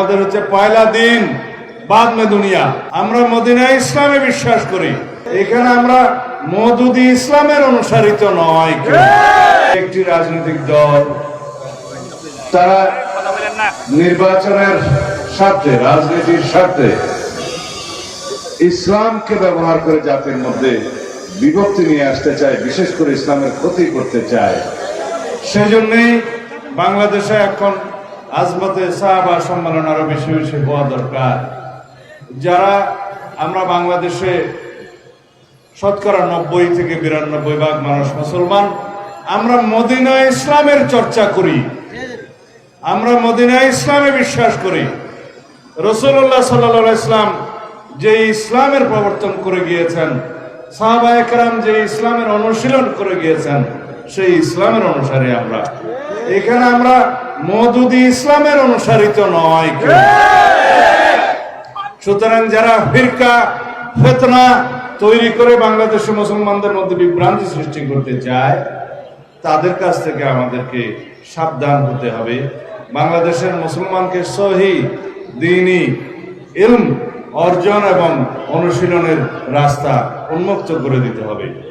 আমাদের হচ্ছে পয়লা দিন বাদ মে দুনিয়া। আমরা মদিনা ইসলামে বিশ্বাস করি। এখানে আমরা মওদুদি ইসলামের অনুসারিত নয়। একটি রাজনৈতিক দল তারা নির্বাচনের স্বার্থে, রাজনীতির স্বার্থে ইসলামকে ব্যবহার করে জাতির মধ্যে বিভক্তি নিয়ে আসতে চায়, বিশেষ করে ইসলামের ক্ষতি করতে চায়। সেজন্যই বাংলাদেশে এখন আজমতে সাহাবা সম্মেলন আরো বেশি বেশি হওয়া দরকার। যারা আমরা বাংলাদেশে শতকরা 90 থেকে 92 ভাগ মানুষ মুসলমান, আমরা মদিনা ইসলামের চর্চা করি, আমরা মদিনা ইসলামে বিশ্বাস করি। রাসূলুল্লাহ সাল্লাল্লাহু আলাইহি ওয়াসাল্লাম যে ইসলামের প্রবর্তন করে গিয়েছেন, সাহাবায়ে কেরাম যে ইসলামের অনুশীলন করে গিয়েছেন, সেই ইসলামের অনুসারী আমরা। এখানে আমরা মওদুদি ইসলামের অনুসারিত নয়। সুতরাং যারা ফিরকা ফিতনা তৈরি করে বাংলাদেশে মুসলমানদের মধ্যে বিভ্রান্তি সৃষ্টি করতে চায়, তাদের কাছ থেকে আমাদেরকে সাবধান হতে হবে। বাংলাদেশের মুসলমানকে সহি দ্বীনি ইলম অর্জন এবং অনুশীলনের রাস্তা উন্মুক্ত করে দিতে হবে।